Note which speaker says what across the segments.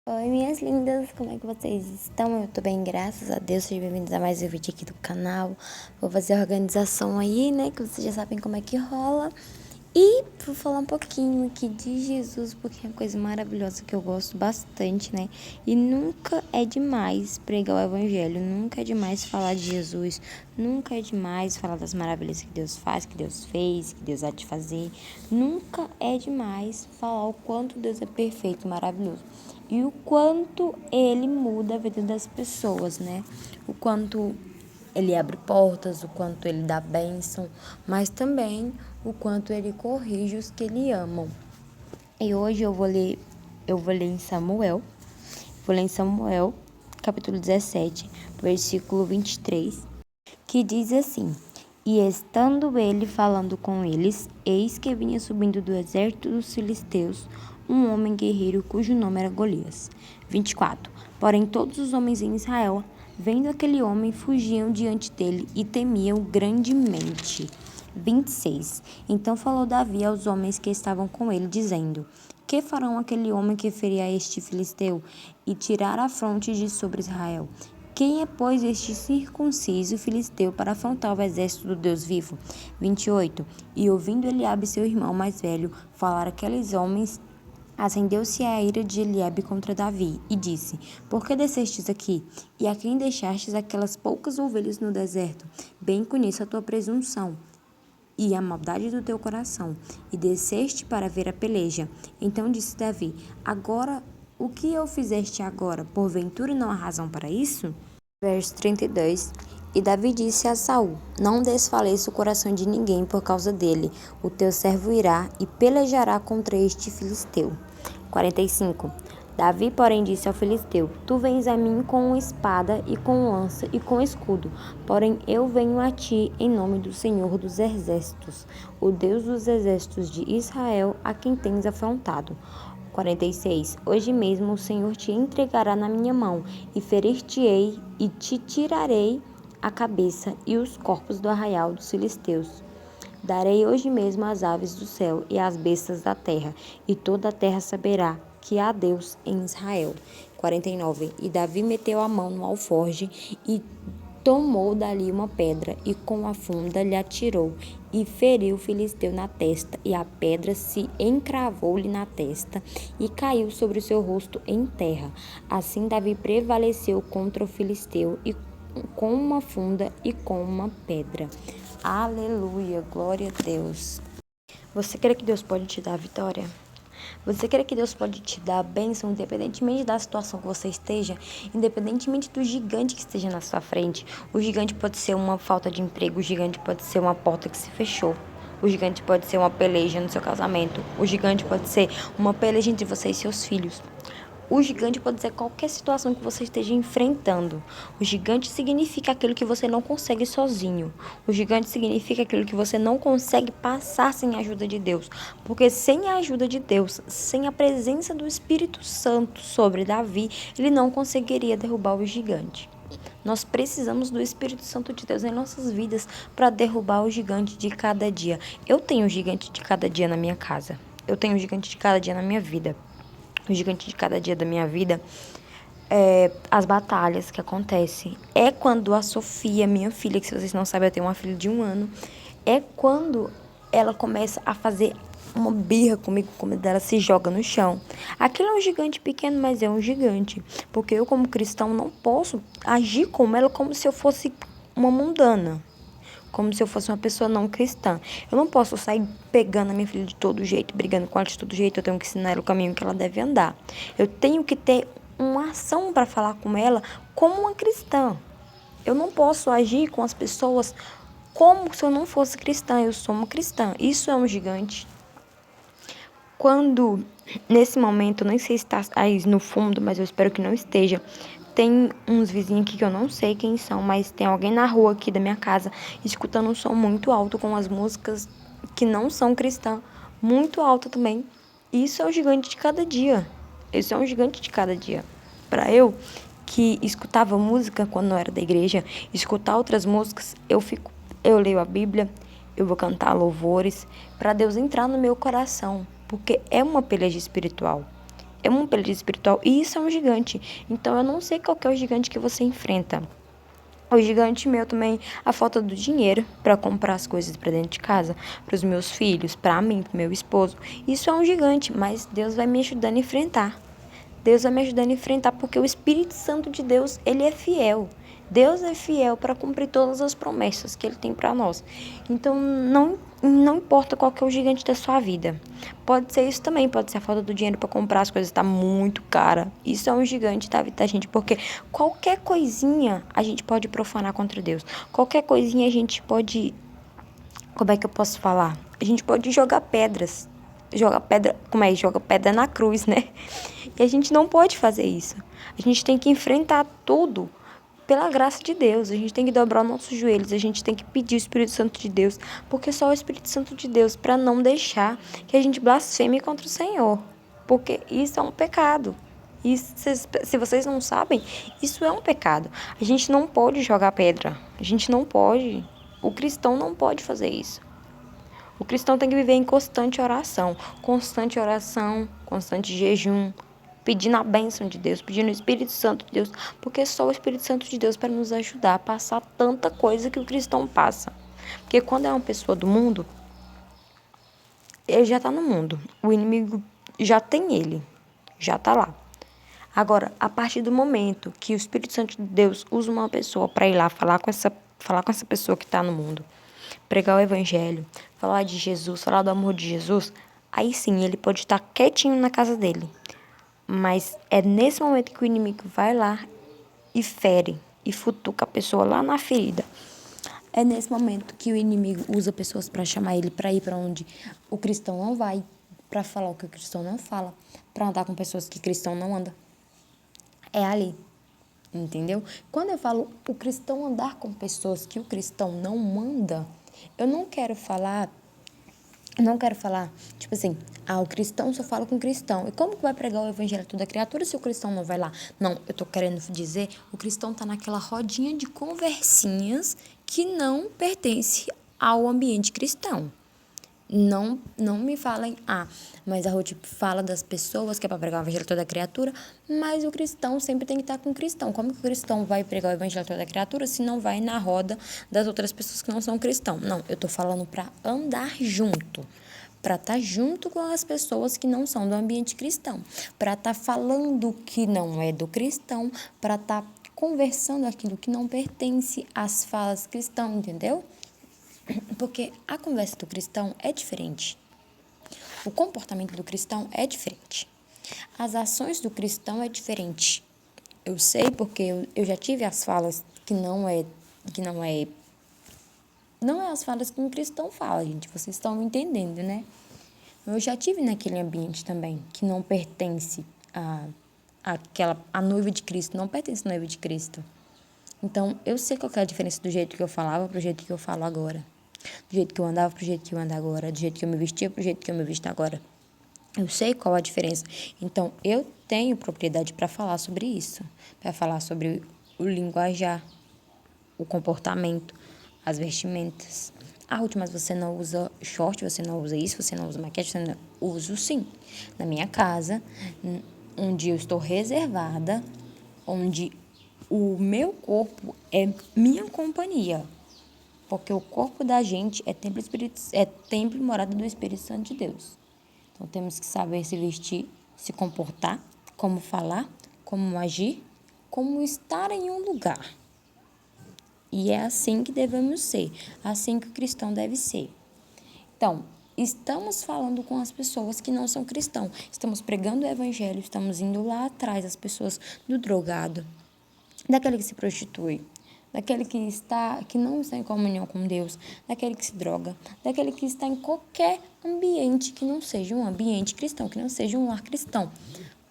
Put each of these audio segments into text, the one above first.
Speaker 1: Oi, minhas lindas, como é que vocês estão? Eu tô bem, graças a Deus. Sejam bem-vindos a mais um vídeo aqui do canal. Vou fazer a organização aí, né, que vocês já sabem como é que rola. E vou falar um pouquinho aqui de Jesus, porque é uma coisa maravilhosa que eu gosto bastante, né? E nunca é demais pregar o evangelho, nunca é demais falar de Jesus, nunca é demais falar das maravilhas que Deus faz, que Deus fez, que Deus há de fazer. Nunca é demais falar o quanto Deus é perfeito, maravilhoso. E o quanto ele muda a vida das pessoas, né? O quanto ele abre portas, o quanto ele dá bênção, mas também o quanto ele corrige os que ele amam. E hoje eu vou ler em Samuel, capítulo 17, versículo 23, que diz assim: E estando ele falando com eles, eis que vinha subindo do exército dos filisteus um homem guerreiro cujo nome era Golias. 24. Porém todos os homens em Israel, vendo aquele homem, fugiam diante dele e temiam grandemente. 26. Então falou Davi aos homens que estavam com ele, dizendo: Que farão aquele homem que ferir a este filisteu e tirar a fronte de sobre Israel? Quem é, pois, este circunciso filisteu para afrontar o exército do Deus vivo? 28. E ouvindo Eliabe, seu irmão mais velho, falar aqueles homens, acendeu-se a ira de Eliabe contra Davi, e disse: Por que descestes aqui? E a quem deixastes aquelas poucas ovelhas no deserto? Bem conheço a tua presunção e a maldade do teu coração, e desceste para ver a peleja. Então disse Davi: Agora, o que eu fizeste agora? Porventura não há razão para isso? Verso 32. E Davi disse a Saul: Não desfaleça o coração de ninguém por causa dele. O teu servo irá e pelejará contra este filisteu. 45. Davi, porém, disse ao filisteu: Tu vens a mim com espada e com lança e com escudo, porém eu venho a ti em nome do Senhor dos exércitos, o Deus dos exércitos de Israel, a quem tens afrontado. 46. Hoje mesmo o Senhor te entregará na minha mão, e ferir-te-ei, e te tirarei a cabeça e os corpos do arraial dos filisteus. Darei hoje mesmo as aves do céu e as bestas da terra, e toda a terra saberá que há Deus em Israel. 49. E Davi meteu a mão no alforje e tomou dali uma pedra, e com a funda lhe atirou, e feriu o filisteu na testa, e a pedra se encravou-lhe na testa, e caiu sobre o seu rosto em terra. Assim Davi prevaleceu contra o filisteu, e com uma funda e com uma pedra. Aleluia, glória a Deus. Você crê que Deus pode te dar a vitória? Você crê que Deus pode te dar a bênção, independentemente da situação que você esteja, independentemente do gigante que esteja na sua frente? O gigante pode ser uma falta de emprego, o gigante pode ser uma porta que se fechou. O gigante pode ser uma peleja no seu casamento. O gigante pode ser uma peleja entre você e seus filhos. O gigante pode ser qualquer situação que você esteja enfrentando. O gigante significa aquilo que você não consegue sozinho. O gigante significa aquilo que você não consegue passar sem a ajuda de Deus. Porque sem a ajuda de Deus, sem a presença do Espírito Santo sobre Davi, ele não conseguiria derrubar o gigante. Nós precisamos do Espírito Santo de Deus em nossas vidas para derrubar o gigante de cada dia. Eu tenho um gigante de cada dia na minha casa. Eu tenho um gigante de cada dia na minha vida. O gigante de cada dia da minha vida é as batalhas que acontecem. É quando a Sofia, minha filha, que se vocês não sabem, eu tenho uma filha de 1 ano, é quando ela começa a fazer uma birra comigo, como ela se joga no chão. Aquilo é um gigante pequeno, mas é um gigante. Porque eu, como cristão, não posso agir com ela como se eu fosse uma mundana. Como se eu fosse uma pessoa não cristã. Eu não posso sair pegando a minha filha de todo jeito, brigando com ela de todo jeito. Eu tenho que ensinar ela o caminho que ela deve andar. Eu tenho que ter uma ação para falar com ela como uma cristã. Eu não posso agir com as pessoas como se eu não fosse cristã. Eu sou uma cristã. Isso é um gigante. Quando, nesse momento, nem sei se está aí no fundo, mas eu espero que não esteja, tem uns vizinhos aqui que eu não sei quem são, mas tem alguém na rua aqui da minha casa escutando um som muito alto com as músicas que não são cristãs, muito alto também. Isso é o gigante de cada dia. Isso é um gigante de cada dia. Para eu, que escutava música quando não era da igreja, escutar outras músicas, eu leio a Bíblia, eu vou cantar louvores para Deus entrar no meu coração, porque é uma peleja espiritual. é um período espiritual e isso é um gigante. Então eu não sei qual que é o gigante que você enfrenta. O gigante meu também, a falta do dinheiro para comprar as coisas para dentro de casa, para os meus filhos, para mim, para meu esposo. Isso é um gigante, mas Deus vai me ajudando a enfrentar. Deus vai me ajudando a enfrentar porque o Espírito Santo de Deus, ele é fiel. Deus é fiel para cumprir todas as promessas que ele tem para nós. Então, não importa qual que é o gigante da sua vida. Pode ser isso também, pode ser a falta do dinheiro para comprar as coisas, está muito cara. Isso é um gigante da vida da gente, porque qualquer coisinha a gente pode profanar contra Deus. Qualquer coisinha a gente pode, como é que eu posso falar? A gente pode jogar pedras. Joga pedra, joga pedra na cruz, né? E a gente não pode fazer isso. A gente tem que enfrentar tudo pela graça de Deus. A gente tem que dobrar os nossos joelhos, a gente tem que pedir o Espírito Santo de Deus, porque só o Espírito Santo de Deus, para não deixar que a gente blasfeme contra o Senhor, porque isso é um pecado. Isso, se vocês não sabem, isso é um pecado. A gente não pode jogar pedra, a gente não pode. O cristão não pode fazer isso. O cristão tem que viver em constante oração, constante jejum, pedindo a bênção de Deus, pedindo o Espírito Santo de Deus, porque só o Espírito Santo de Deus para nos ajudar a passar tanta coisa que o cristão passa. Porque quando é uma pessoa do mundo, ele já está no mundo, o inimigo já tem ele, já está lá. Agora, a partir do momento que o Espírito Santo de Deus usa uma pessoa para ir lá falar com essa pessoa que está no mundo, pregar o evangelho, falar de Jesus, falar do amor de Jesus, aí sim ele pode estar quietinho na casa dele. Mas é nesse momento que o inimigo vai lá e fere e futuca a pessoa lá na ferida. É nesse momento que o inimigo usa pessoas para chamar ele para ir para onde o cristão não vai, para falar o que o cristão não fala, para andar com pessoas que o cristão não anda. É ali, entendeu? Quando eu falo o cristão andar com pessoas que o cristão não manda, eu não quero falar, tipo assim, o cristão só fala com o cristão. E como que vai pregar o evangelho a toda criatura se o cristão não vai lá? Não, eu tô querendo dizer, o cristão tá naquela rodinha de conversinhas que não pertence ao ambiente cristão. Não me falem, mas a Ruth fala das pessoas que é para pregar o evangelho a toda criatura, mas o cristão sempre tem que estar com o cristão. Como que o cristão vai pregar o evangelho a toda criatura se não vai na roda das outras pessoas que não são cristãos? Não, eu tô falando para andar junto, para estar junto com as pessoas que não são do ambiente cristão, para estar falando que não é do cristão, para estar conversando aquilo que não pertence às falas cristãs, entendeu? Porque a conversa do cristão é diferente. O comportamento do cristão é diferente. As ações do cristão é diferente. Eu sei porque eu já tive as falas que não é as falas que um cristão fala, gente. Vocês estão me entendendo, né? Eu já tive naquele ambiente também, que não pertence a noiva de Cristo, não pertence à noiva de Cristo. Então, eu sei qual que é a diferença do jeito que eu falava pro jeito que eu falo agora. Do jeito que eu andava pro jeito que eu ando agora. Do jeito que eu me vestia pro jeito que eu me visto agora. Eu sei qual a diferença. Então, eu tenho propriedade para falar sobre isso. Para falar sobre o linguajar, o comportamento, as vestimentas. Ruth, mas você não usa short, você não usa isso, você não usa maquiagem, você não... Uso sim. Na minha casa, onde eu estou reservada, onde o meu corpo é minha companhia. Porque o corpo da gente é templo e morada do Espírito Santo de Deus. Então, temos que saber se vestir, se comportar, como falar, como agir, como estar em um lugar. E é assim que devemos ser, assim que o cristão deve ser. Então, estamos falando com as pessoas que não são cristãos. Estamos pregando o evangelho, estamos indo lá atrás das pessoas do drogado, daquele que se prostitui, daquele que não está em comunhão com Deus, daquele que se droga, daquele que está em qualquer ambiente que não seja um ambiente cristão, que não seja um lar cristão.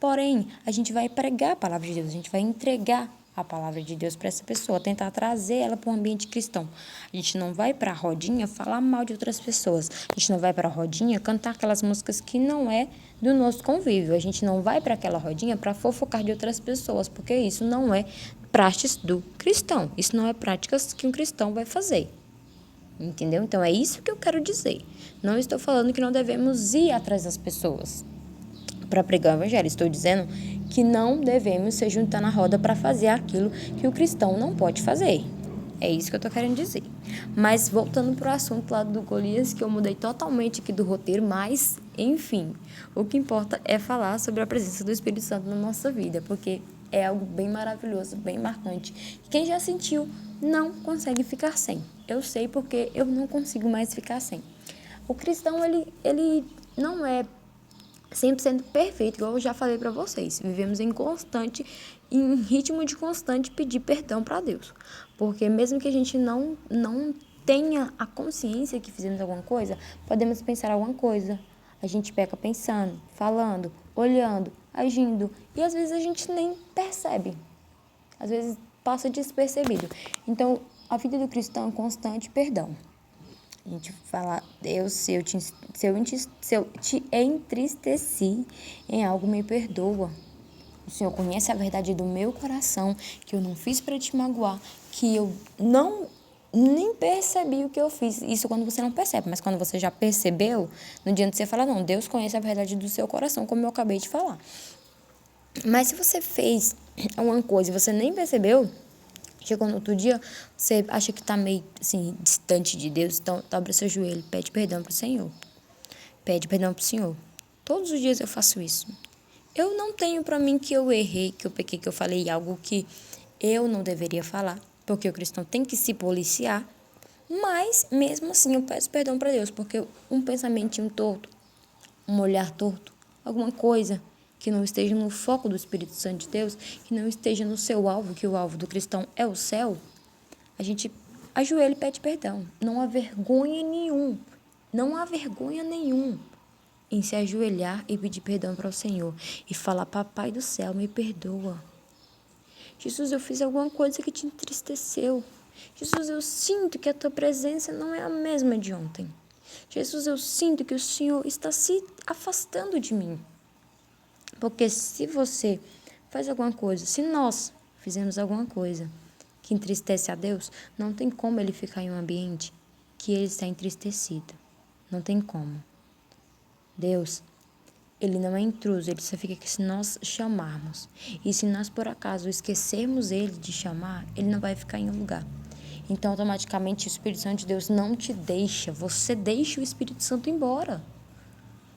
Speaker 1: Porém, a gente vai pregar a palavra de Deus, a gente vai entregar a palavra de Deus para essa pessoa, tentar trazer ela para um ambiente cristão. A gente não vai para a rodinha falar mal de outras pessoas. A gente não vai para a rodinha cantar aquelas músicas que não é do nosso convívio. A gente não vai para aquela rodinha para fofocar de outras pessoas, porque isso não é práticas do cristão. Isso não é práticas que um cristão vai fazer. Entendeu? Então, é isso que eu quero dizer. Não estou falando que não devemos ir atrás das pessoas. para pregar o evangelho. Estou dizendo que não devemos se juntar na roda para fazer aquilo que o cristão não pode fazer. É isso que eu tô querendo dizer. Mas voltando pro assunto lá do Golias, que eu mudei totalmente aqui do roteiro, mas, enfim, o que importa é falar sobre a presença do Espírito Santo na nossa vida, porque é algo bem maravilhoso, bem marcante. Quem já sentiu não consegue ficar sem. Eu sei porque eu não consigo mais ficar sem. O cristão, ele não é 100% perfeito, igual eu já falei para vocês. Vivemos em ritmo de constante pedir perdão para Deus. Porque mesmo que a gente não tenha a consciência que fizemos alguma coisa, podemos pensar alguma coisa. A gente peca pensando, falando, olhando, agindo. E às vezes a gente nem percebe. Às vezes passa despercebido. Então, a vida do cristão é constante perdão. A gente fala, Deus, se eu te entristeci em algo, me perdoa. O Senhor conhece a verdade do meu coração, que eu não fiz para te magoar, que eu nem percebi o que eu fiz. Isso quando você não percebe, mas quando você já percebeu, não adianta você falar, não, Deus conhece a verdade do seu coração, como eu acabei de falar. Mas se você fez alguma coisa e você nem percebeu, chegou no outro dia, você acha que tá meio, assim, distante de Deus, então dobra seu joelho, pede perdão pro Senhor. Pede perdão pro Senhor. Todos os dias eu faço isso. Eu não tenho pra mim que eu errei, que eu pequei, que eu falei algo que eu não deveria falar, porque o cristão tem que se policiar, mas mesmo assim eu peço perdão pra Deus, porque um pensamentinho torto, um olhar torto, alguma coisa que não esteja no foco do Espírito Santo de Deus, que não esteja no seu alvo, que o alvo do cristão é o céu, a gente ajoelha e pede perdão. Não há vergonha nenhum em se ajoelhar e pedir perdão para o Senhor e falar, Papai do céu, me perdoa. Jesus, eu fiz alguma coisa que te entristeceu. Jesus, eu sinto que a tua presença não é a mesma de ontem. Jesus, eu sinto que o Senhor está se afastando de mim. Porque se você faz alguma coisa, se nós fizemos alguma coisa que entristece a Deus, não tem como ele ficar em um ambiente que ele está entristecido. Não tem como. Deus, ele não é intruso, ele só fica aqui se nós chamarmos. E se nós, por acaso, esquecermos ele de chamar, ele não vai ficar em um lugar. Então, automaticamente, o Espírito Santo de Deus não te deixa. Você deixa o Espírito Santo embora.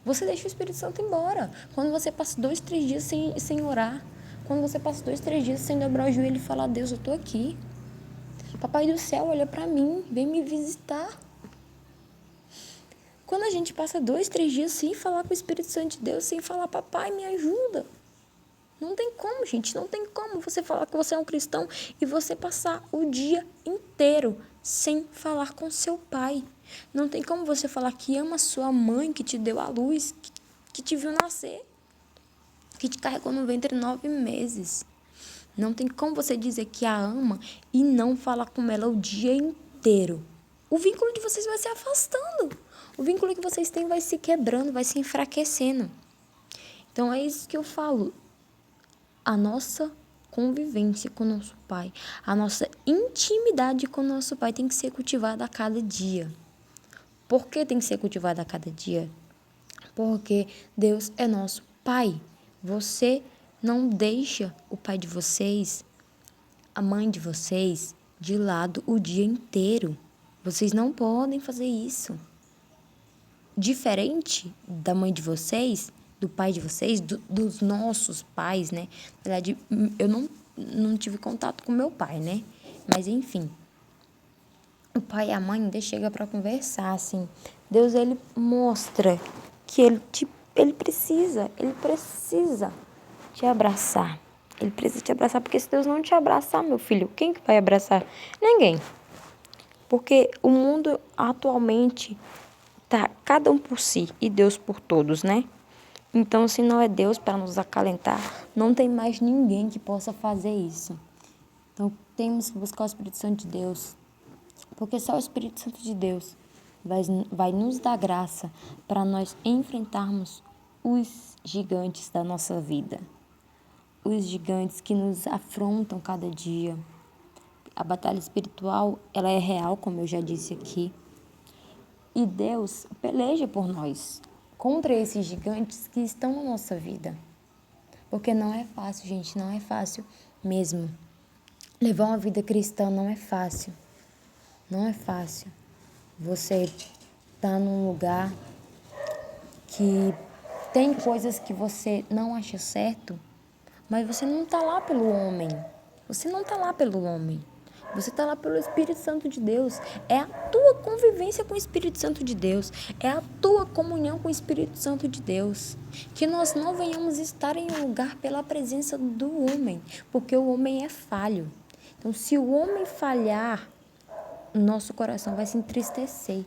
Speaker 1: Você deixa o Espírito Santo embora. Quando você passa 2, 3 dias sem orar, quando você passa 2, 3 dias sem dobrar o joelho e falar, Deus, eu tô aqui. Papai do céu, olha pra mim, vem me visitar. Quando a gente passa 2, 3 dias sem falar com o Espírito Santo de Deus, sem falar, papai, me ajuda. Não tem como, gente, não tem como você falar que você é um cristão e você passar o dia inteiro sem falar com seu pai. Não tem como você falar que ama sua mãe, que te deu a luz, que te viu nascer, que te carregou no ventre 9 meses. Não tem como você dizer que a ama e não falar com ela o dia inteiro. O vínculo de vocês vai se afastando. O vínculo que vocês têm vai se quebrando, vai se enfraquecendo. Então é isso que eu falo. A nossa convivência com o nosso pai, a nossa intimidade com o nosso pai tem que ser cultivada a cada dia. Por que tem que ser cultivada a cada dia? Porque Deus é nosso pai. Você não deixa o pai de vocês, a mãe de vocês, de lado o dia inteiro. Vocês não podem fazer isso. Diferente da mãe de vocês, do pai de vocês, dos nossos pais, né? Na verdade, eu não tive contato com meu pai, né? Mas, enfim. O pai e a mãe ainda chegam para conversar, assim. Deus, ele mostra que ele precisa te abraçar. Ele precisa te abraçar, porque se Deus não te abraçar, meu filho, quem que vai abraçar? Ninguém. Porque o mundo atualmente tá cada um por si e Deus por todos, né? Então, se não é Deus para nos acalentar, não tem mais ninguém que possa fazer isso. Então, temos que buscar o Espírito Santo de Deus, porque só o Espírito Santo de Deus vai nos dar graça para nós enfrentarmos os gigantes da nossa vida, os gigantes que nos afrontam cada dia. A batalha espiritual, ela é real, como eu já disse aqui, e Deus peleja por nós. contra esses gigantes que estão na nossa vida. Porque não é fácil, gente, não é fácil mesmo. Levar uma vida cristã não é fácil. Não é fácil. Você tá num lugar que tem coisas que você não acha certo, mas você não tá lá pelo homem. Você não tá lá pelo homem. Você tá lá pelo Espírito Santo de Deus. É a tua convivência com o Espírito Santo de Deus. É a tua comunhão com o Espírito Santo de Deus. Que nós não venhamos estar em um lugar pela presença do homem, porque o homem é falho. Então, se o homem falhar, nosso coração vai se entristecer.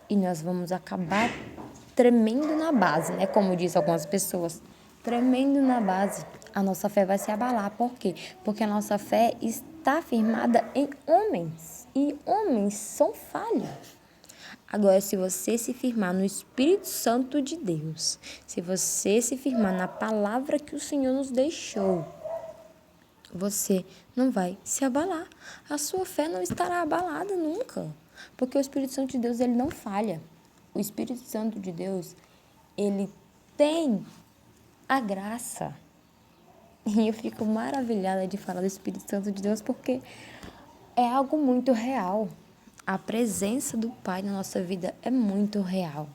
Speaker 1: E nós vamos acabar tremendo na base, né? Como dizem algumas pessoas. Tremendo na base. A nossa fé vai se abalar. Por quê? Porque a nossa fé está firmada em homens. E homens são falhos. Agora, se você se firmar no Espírito Santo de Deus, se você se firmar na palavra que o Senhor nos deixou, você não vai se abalar. A sua fé não estará abalada nunca. Porque o Espírito Santo de Deus, ele não falha. O Espírito Santo de Deus, ele tem a graça. E eu fico maravilhada de falar do Espírito Santo de Deus porque é algo muito real. A presença do Pai na nossa vida é muito real.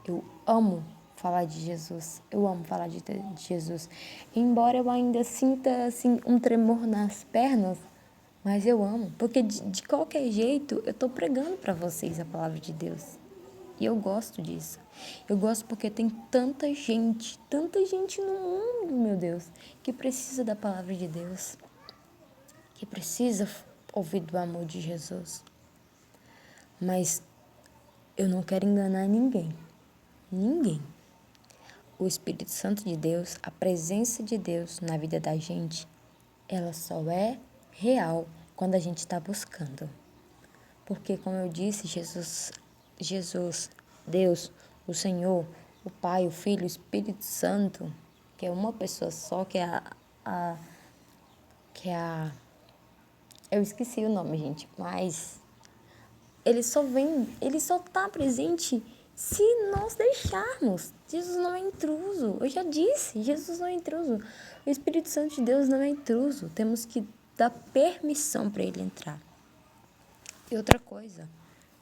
Speaker 1: Eu amo falar de Jesus. Eu amo falar de Jesus. Embora eu ainda sinta assim, um tremor nas pernas, mas eu amo. Porque de qualquer jeito eu estou pregando para vocês a palavra de Deus. E eu gosto disso. Eu gosto porque tem tanta gente no mundo, meu Deus, que precisa da palavra de Deus, que precisa ouvir do amor de Jesus. Mas eu não quero enganar ninguém. Ninguém. O Espírito Santo de Deus, a presença de Deus na vida da gente, ela só é real quando a gente está buscando. Porque, como eu disse, Jesus, Deus, o Senhor, o Pai, o Filho, o Espírito Santo, que é uma pessoa só, eu esqueci o nome, gente, mas ele só tá presente se nós deixarmos. Jesus não é intruso. Eu já disse, Jesus não é intruso. O Espírito Santo de Deus não é intruso. Temos que dar permissão para ele entrar. E outra coisa,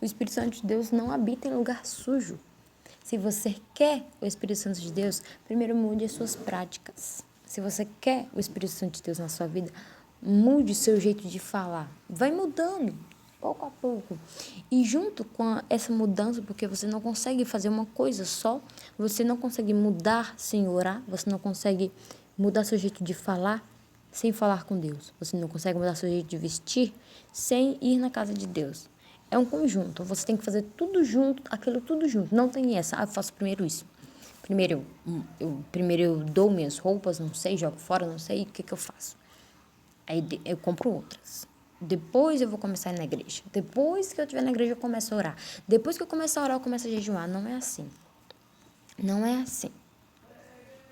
Speaker 1: o Espírito Santo de Deus não habita em lugar sujo. Se você quer o Espírito Santo de Deus, primeiro mude as suas práticas. Se você quer o Espírito Santo de Deus na sua vida, mude o seu jeito de falar. Vai mudando, pouco a pouco. E junto com essa mudança, porque você não consegue fazer uma coisa só, você não consegue mudar sem orar, você não consegue mudar seu jeito de falar sem falar com Deus. Você não consegue mudar seu jeito de vestir sem ir na casa de Deus. É um conjunto. Você tem que fazer tudo junto, aquilo tudo junto. Não tem essa. Eu faço primeiro isso. Primeiro eu dou minhas roupas, não sei, jogo fora, não sei, o que eu faço? Aí eu compro outras. Depois eu vou começar a ir na igreja. Depois que eu estiver na igreja, eu começo a orar. Depois que eu começar a orar, eu começo a jejuar. Não é assim. Não é assim.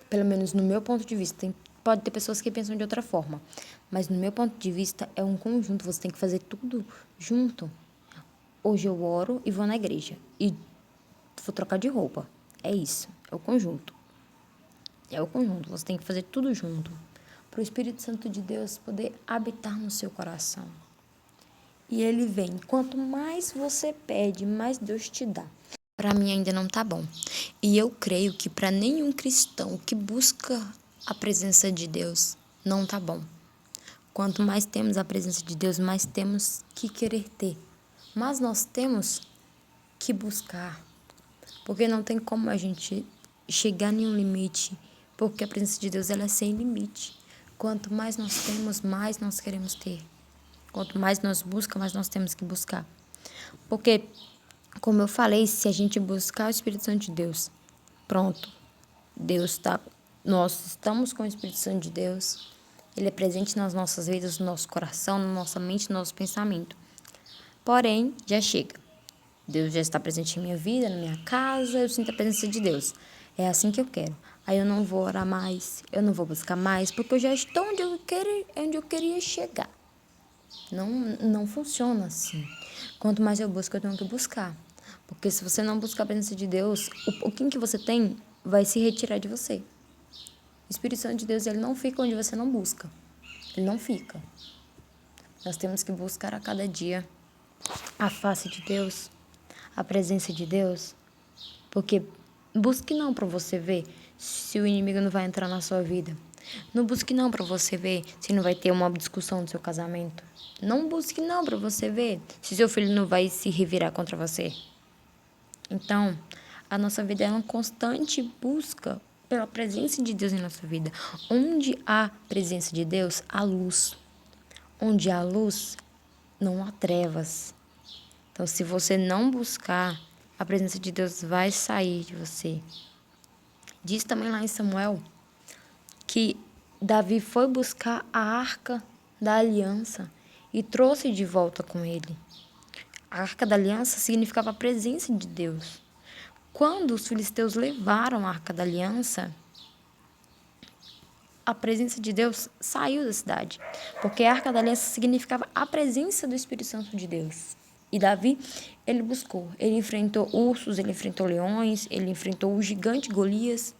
Speaker 1: Pelo menos no meu ponto de vista. Pode ter pessoas que pensam de outra forma. Mas no meu ponto de vista, é um conjunto. Você tem que fazer tudo junto. Hoje eu oro e vou na igreja. E vou trocar de roupa. É isso. É o conjunto. É o conjunto. Você tem que fazer tudo junto. Para o Espírito Santo de Deus poder habitar no seu coração. E ele vem. Quanto mais você pede, mais Deus te dá. Para mim ainda não tá bom. E eu creio que para nenhum cristão que busca a presença de Deus, não tá bom. Quanto mais temos a presença de Deus, mais temos que querer ter. Mas nós temos que buscar. Porque não tem como a gente chegar em um limite. Porque a presença de Deus ela é sem limite. Quanto mais nós temos, mais nós queremos ter. Quanto mais nós buscamos, mais nós temos que buscar. Porque, como eu falei, se a gente buscar o Espírito Santo de Deus, pronto. Nós estamos com o Espírito Santo de Deus. Ele é presente nas nossas vidas, no nosso coração, na nossa mente, no nosso pensamento. Porém, já chega. Deus já está presente em minha vida, na minha casa, eu sinto a presença de Deus. É assim que eu quero. Aí eu não vou orar mais, eu não vou buscar mais, porque eu já estou onde eu queria chegar. Não funciona assim. Quanto mais eu busco, eu tenho que buscar. Porque se você não buscar a presença de Deus, o pouquinho que você tem vai se retirar de você. O Espírito Santo de Deus, ele não fica onde você não busca. Ele não fica. Nós temos que buscar a cada dia a face de Deus, a presença de Deus. Porque busque não para você ver se o inimigo não vai entrar na sua vida. Não busque não para você ver se não vai ter uma discussão no seu casamento. Não busque não para você ver se seu filho não vai se revirar contra você. Então, a nossa vida é uma constante busca pela presença de Deus em nossa vida. Onde há presença de Deus, há luz. Onde há luz, não há trevas. Então, se você não buscar, a presença de Deus vai sair de você. Diz também lá em Samuel que Davi foi buscar a arca da aliança e trouxe de volta com ele. A arca da aliança significava a presença de Deus. Quando os filisteus levaram a arca da aliança, a presença de Deus saiu da cidade, porque a arca da aliança significava a presença do Espírito Santo de Deus. E Davi, ele buscou, ele enfrentou ursos, ele enfrentou leões, ele enfrentou o gigante Golias,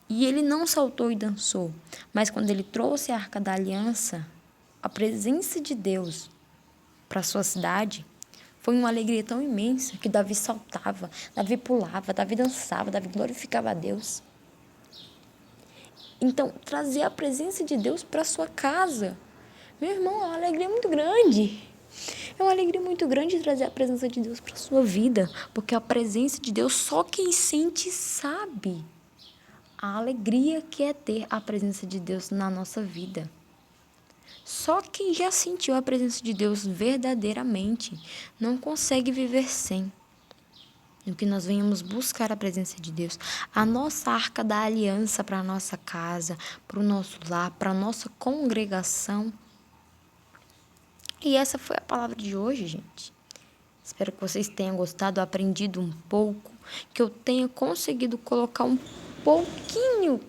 Speaker 1: e ele não saltou e dançou, mas quando ele trouxe a arca da aliança, a presença de Deus para a sua cidade, foi uma alegria tão imensa que Davi saltava, Davi pulava, Davi dançava, Davi glorificava a Deus. Então, trazer a presença de Deus para sua casa. Meu irmão, é uma alegria muito grande. É uma alegria muito grande trazer a presença de Deus para sua vida, porque a presença de Deus só quem sente sabe a alegria que é ter a presença de Deus na nossa vida. Só quem já sentiu a presença de Deus verdadeiramente não consegue viver sem. E que nós venhamos buscar a presença de Deus, a nossa arca da aliança para a nossa casa, para o nosso lar, para a nossa congregação. E essa foi a palavra de hoje, gente. Espero que vocês tenham gostado, aprendido um pouco, que eu tenha conseguido colocar um pouquinho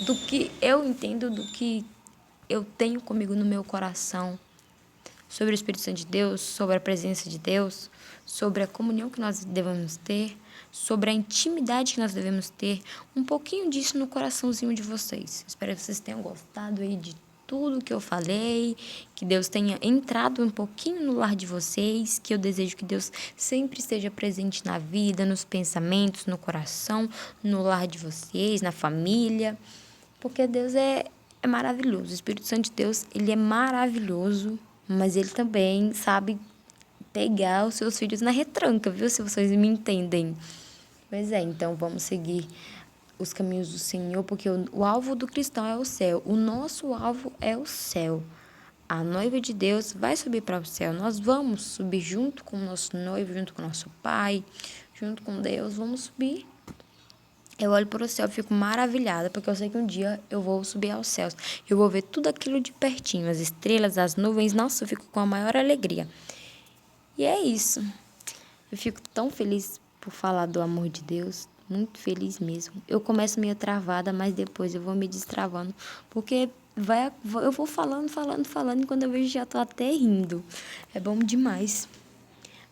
Speaker 1: do que eu entendo, do que eu tenho comigo no meu coração, sobre o Espírito Santo de Deus, sobre a presença de Deus, sobre a comunhão que nós devemos ter, sobre a intimidade que nós devemos ter, um pouquinho disso no coraçãozinho de vocês. Espero que vocês tenham gostado aí de tudo que eu falei, que Deus tenha entrado um pouquinho no lar de vocês, que eu desejo que Deus sempre esteja presente na vida, nos pensamentos, no coração, no lar de vocês, na família, porque Deus é maravilhoso. O Espírito Santo de Deus, ele é maravilhoso, mas ele também sabe pegar os seus filhos na retranca, viu? Se vocês me entendem. Pois é, então vamos seguir os caminhos do Senhor, porque o alvo do cristão é o céu. O nosso alvo é o céu. A noiva de Deus vai subir para o céu. Nós vamos subir junto com o nosso noivo, junto com o nosso Pai, junto com Deus. Vamos subir. Eu olho para o céu e fico maravilhada, porque eu sei que um dia eu vou subir aos céus. Eu vou ver tudo aquilo de pertinho, as estrelas, as nuvens. Nossa, eu fico com a maior alegria. E é isso. Eu fico tão feliz por falar do amor de Deus. Muito feliz mesmo. Eu começo meio travada, mas depois eu vou me destravando. Porque eu vou falando, e quando eu vejo já tô até rindo. É bom demais.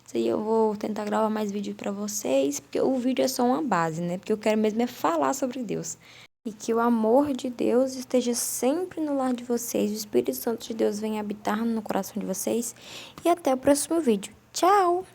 Speaker 1: Isso aí eu vou tentar gravar mais vídeos pra vocês, porque o vídeo é só uma base, né? Porque eu quero mesmo é falar sobre Deus. E que o amor de Deus esteja sempre no lar de vocês. O Espírito Santo de Deus venha habitar no coração de vocês. E até o próximo vídeo. Tchau!